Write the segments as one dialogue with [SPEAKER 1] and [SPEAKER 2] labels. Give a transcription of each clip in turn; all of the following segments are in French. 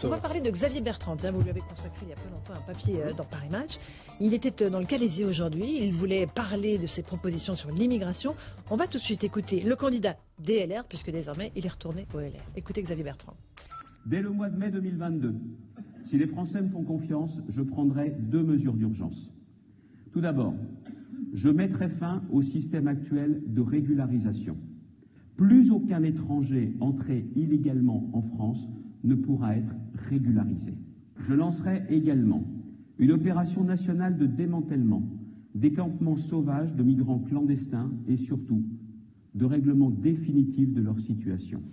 [SPEAKER 1] On va parler de Xavier Bertrand. Vous lui avez consacré il y a peu longtemps un papier dans Paris Match. Il était dans le Calaisis aujourd'hui. Il voulait parler de ses propositions sur l'immigration. On va tout de suite écouter le candidat des LR, puisque désormais il est retourné au LR. Écoutez Xavier Bertrand.
[SPEAKER 2] Dès le mois de mai 2022, si les Français me font confiance, je prendrai 2 mesures d'urgence. Tout d'abord, je mettrai fin au système actuel de régularisation. Plus aucun étranger entré illégalement en France ne pourra être régularisé. Je lancerai également une opération nationale de démantèlement des campements sauvages de migrants clandestins et surtout de règlement définitif de leur situation.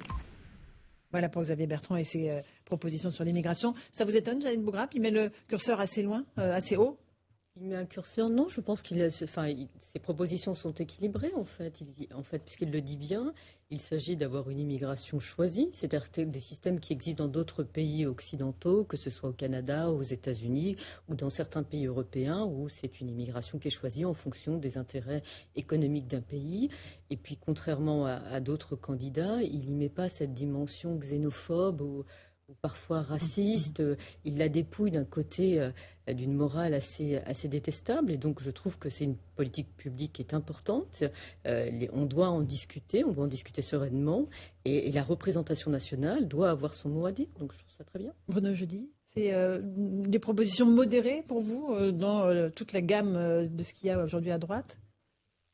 [SPEAKER 1] Voilà pour Xavier Bertrand et ses propositions sur l'immigration. Ça vous étonne, Jeannette Bougrap? Il met le curseur assez loin, assez haut?
[SPEAKER 3] Il met un curseur, non, je pense ses propositions sont équilibrées en fait. Puisqu'il le dit bien, il s'agit d'avoir une immigration choisie, c'est-à-dire des systèmes qui existent dans d'autres pays occidentaux, que ce soit au Canada, aux États-Unis ou dans certains pays européens où c'est une immigration qui est choisie en fonction des intérêts économiques d'un pays. Et puis contrairement à d'autres candidats, il n'y met pas cette dimension xénophobe ou parfois raciste. Il la dépouille d'un côté d'une morale assez détestable, et donc je trouve que c'est une politique publique qui est importante. On doit en discuter sereinement, et la représentation nationale doit avoir son mot à dire, donc je trouve ça très bien.
[SPEAKER 1] Bruno Jeudi, c'est des propositions modérées pour vous dans toute la gamme de ce qu'il y a aujourd'hui à droite?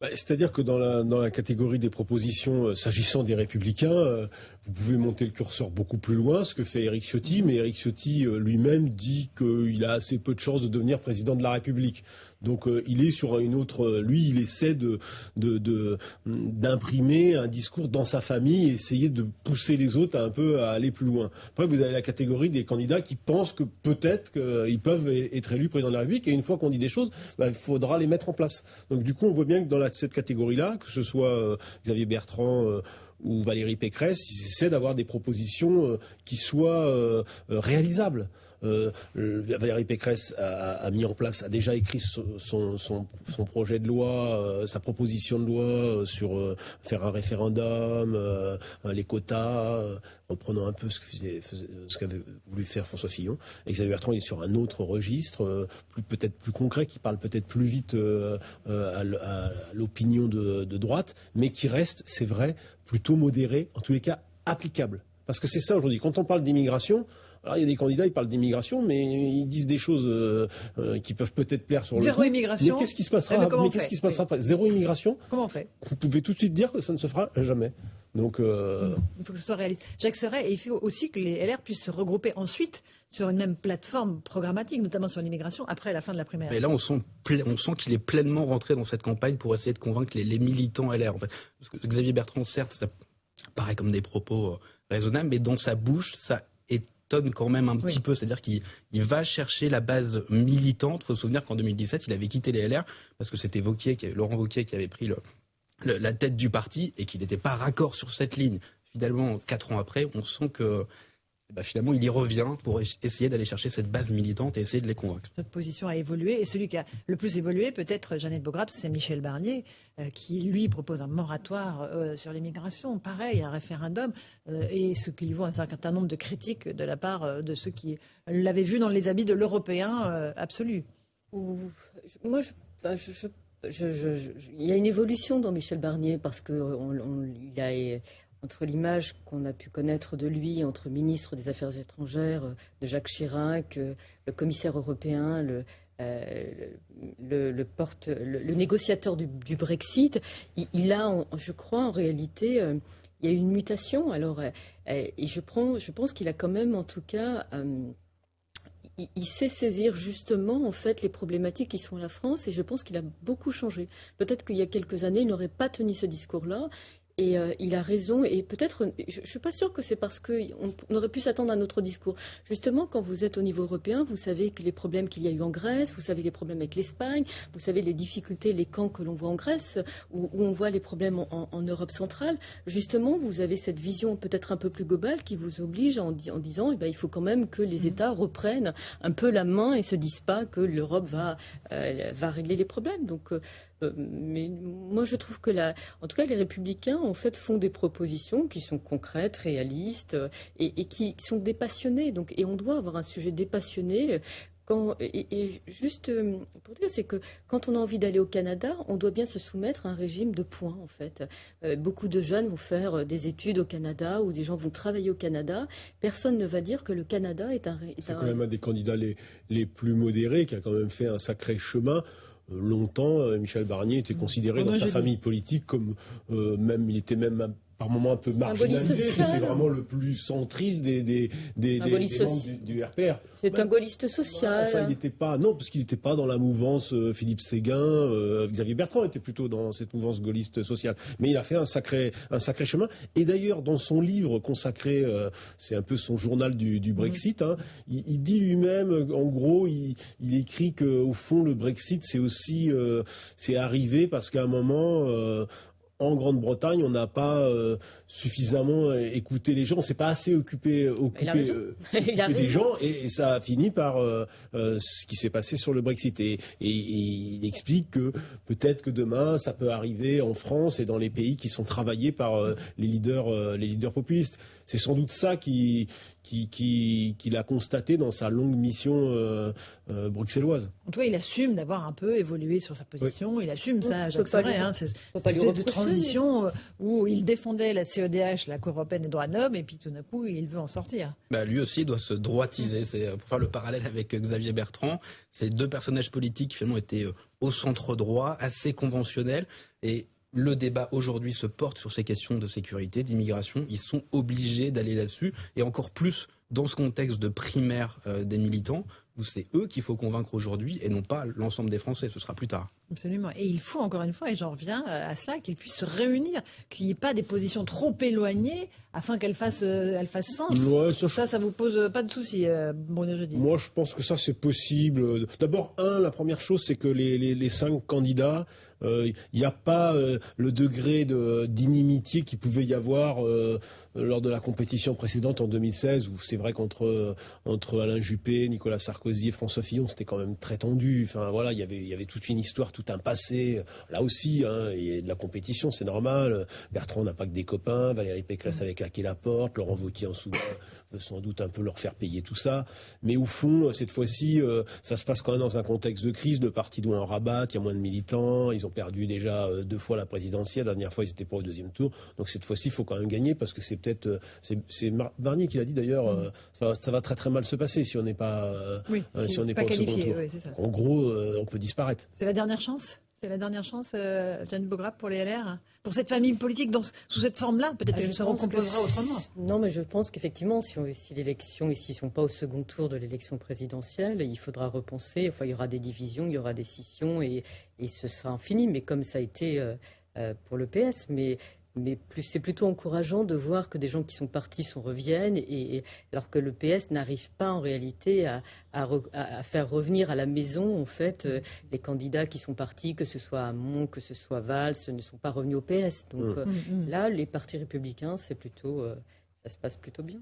[SPEAKER 4] C'est-à-dire que dans la catégorie des propositions s'agissant des Républicains, vous pouvez monter le curseur beaucoup plus loin, ce que fait Éric Ciotti, mais Éric Ciotti lui-même dit qu'il a assez peu de chances de devenir président de la République. Donc il est sur une autre... Lui, il essaie d'imprimer un discours dans sa famille et essayer de pousser les autres à aller plus loin. Après, vous avez la catégorie des candidats qui pensent que peut-être qu'ils peuvent être élus président de la République, et une fois qu'on dit des choses, il faudra les mettre en place. Donc du coup, on voit bien que dans cette catégorie-là, que ce soit Xavier Bertrand ou Valérie Pécresse, ils essaient d'avoir des propositions qui soient réalisables. Valérie Pécresse a mis en place, a déjà écrit son projet de loi, sa proposition de loi sur faire un référendum, les quotas, reprenant un peu ce qu'avait voulu faire François Fillon. Et Xavier Bertrand est sur un autre registre, peut-être plus concret, qui parle peut-être plus vite à l'opinion de droite, mais qui reste, c'est vrai, plutôt modéré, en tous les cas applicable. Parce que c'est ça aujourd'hui, quand on parle d'immigration... Alors, il y a des candidats, ils parlent d'immigration, mais ils disent des choses qui peuvent peut-être plaire sur le
[SPEAKER 1] Zéro immigration.
[SPEAKER 4] Mais qu'est-ce qui se passera, après? Zéro immigration.
[SPEAKER 1] Comment on fait?
[SPEAKER 4] Vous pouvez tout de suite dire que ça ne se fera jamais. Donc,
[SPEAKER 1] il faut que ce soit réaliste. Jacques Serret, et il faut aussi que les LR puissent se regrouper ensuite sur une même plateforme programmatique, notamment sur l'immigration, après la fin de la primaire.
[SPEAKER 5] Et là, on sent qu'il est pleinement rentré dans cette campagne pour essayer de convaincre les militants LR. En fait. Parce que Xavier Bertrand, certes, ça paraît comme des propos raisonnables, mais dans sa bouche, ça étonne quand même un petit peu. C'est-à-dire qu'il va chercher la base militante. Il faut se souvenir qu'en 2017, il avait quitté les LR parce que c'était Laurent Wauquiez qui avait pris la tête du parti et qu'il n'était pas raccord sur cette ligne. Finalement, 4 ans après, on sent que finalement, il y revient pour essayer d'aller chercher cette base militante et essayer de les convaincre.
[SPEAKER 1] Cette position a évolué, et celui qui a le plus évolué, peut-être, Jeannette Bougrap, c'est Michel Barnier, qui, lui, propose un moratoire sur l'immigration, pareil, un référendum, et ce qui lui vaut un certain nombre de critiques de la part de ceux qui l'avaient vu dans les habits de l'Européen absolu.
[SPEAKER 3] Moi, il y a une évolution dans Michel Barnier, parce qu'il a... Entre l'image qu'on a pu connaître de lui, entre ministre des Affaires étrangères, de Jacques Chirac, le commissaire européen, le négociateur du Brexit, il a, je crois, en réalité, il y a eu une mutation. Alors, et je pense qu'il a quand même, en tout cas, il sait saisir justement, en fait, les problématiques qui sont à la France, et je pense qu'il a beaucoup changé. Peut-être qu'il y a quelques années, il n'aurait pas tenu ce discours-là. Et il a raison, et peut-être, je ne suis pas sûre que c'est parce qu'on aurait pu s'attendre à un autre discours. Justement, quand vous êtes au niveau européen, vous savez que les problèmes qu'il y a eu en Grèce, vous savez les problèmes avec l'Espagne, vous savez les difficultés, les camps que l'on voit en Grèce, où on voit les problèmes en Europe centrale. Justement, vous avez cette vision peut-être un peu plus globale qui vous oblige en disant il faut quand même que les États reprennent un peu la main et ne se disent pas que l'Europe va régler les problèmes. Donc, Mais moi, je trouve que en tout cas, les Républicains, en fait, font des propositions qui sont concrètes, réalistes et qui sont dépassionnées. Donc, et on doit avoir un sujet dépassionné. Juste pour dire, c'est que quand on a envie d'aller au Canada, on doit bien se soumettre à un régime de points, en fait. Beaucoup de jeunes vont faire des études au Canada ou des gens vont travailler au Canada. Personne ne va dire que le Canada est un...
[SPEAKER 4] C'est quand même un des candidats les plus modérés qui a quand même fait un sacré chemin. Longtemps, Michel Barnier était considéré dans sa famille politique comme il était même par moments un peu marginalisé. C'était vraiment le plus centriste des membres du RPR.
[SPEAKER 3] C'est un gaulliste social.
[SPEAKER 4] Enfin, il n'était pas, non, parce qu'il n'était pas dans la mouvance Philippe Séguin. Xavier Bertrand était plutôt dans cette mouvance gaulliste sociale. Mais il a fait un sacré chemin. Et d'ailleurs, dans son livre consacré, c'est un peu son journal du Brexit, hein, il dit lui-même, en gros, il écrit qu'au fond, le Brexit, c'est aussi, c'est arrivé parce qu'à un moment, en Grande-Bretagne, on n'a pas suffisamment écouté les gens, on s'est pas assez occupé des gens, et ça a fini par ce qui s'est passé sur le Brexit. Et il explique que peut-être que demain, ça peut arriver en France et dans les pays qui sont travaillés par les leaders populistes. C'est sans doute ça qu'il a constaté dans sa longue mission bruxelloise.
[SPEAKER 1] En tout cas, il assume d'avoir un peu évolué sur sa position. Oui. Il assume ça, Jacques Sorel, cette espèce de transition où il défendait la CEDH, la Cour européenne des droits de l'homme, et puis tout d'un coup, il veut en sortir.
[SPEAKER 5] Lui aussi, il doit se droitiser. C'est pour faire le parallèle avec Xavier Bertrand. Ces deux personnages politiques qui finalement étaient au centre droit, assez conventionnels, et le débat aujourd'hui se porte sur ces questions de sécurité, d'immigration. Ils sont obligés d'aller là-dessus, et encore plus dans ce contexte de primaire des militants, où c'est eux qu'il faut convaincre aujourd'hui et non pas l'ensemble des Français. Ce sera plus tard.
[SPEAKER 1] Absolument. Et il faut encore une fois, et j'en reviens à cela, qu'ils puissent se réunir, qu'il n'y ait pas des positions trop éloignées afin qu'elles fassent sens. Ouais, ça vous pose pas de souci, Bruno Jeudi?
[SPEAKER 4] Moi, je pense que ça, c'est possible. D'abord, la première chose, c'est que les 5 candidats, il n'y a pas le degré d'inimitié qu'il pouvait y avoir lors de la compétition précédente en 2016, où c'est vrai qu'entre Alain Juppé, Nicolas Sarkozy et François Fillon, c'était quand même très tendu. Enfin voilà, il y avait toute une histoire, tout un passé. Là aussi, il y a de la compétition, c'est normal. Bertrand n'a pas que des copains, Valérie Pécresse avait claqué la porte, Laurent Wauquiez en souverain veut sans doute un peu leur faire payer tout ça. Mais au fond, cette fois-ci, ça se passe quand même dans un contexte de crise. Le parti doit en rabattre, il y a moins de militants, ils ont perdu déjà 2 fois la présidentielle. La dernière fois, ils étaient pas au 2e tour. Donc cette fois-ci, il faut quand même gagner parce que c'est peut-être... c'est Barnier qui l'a dit d'ailleurs, ça va très très mal se passer si on n'est pas, si on n'est pas au second tour. Oui, en gros, on peut disparaître.
[SPEAKER 1] C'est la dernière chance? C'est la dernière chance, Jeanne Beaugrave, pour les LR? Pour cette famille politique sous cette forme-là? Peut-être qu'elle se recomposera autrement.
[SPEAKER 3] Non, mais je pense qu'effectivement, si l'élection, et s'ils ne sont pas au second tour de l'élection présidentielle, il faudra repenser. Enfin, il y aura des divisions, il y aura des scissions, et ce sera infini. Mais comme ça a été pour le PS, mais c'est plutôt encourageant de voir que des gens qui sont partis reviennent, alors que le PS n'arrive pas en réalité à faire revenir à la maison en fait les candidats qui sont partis, que ce soit Hamon, que ce soit Valls, ne sont pas revenus au PS. Donc là, les partis républicains, c'est plutôt ça se passe plutôt bien.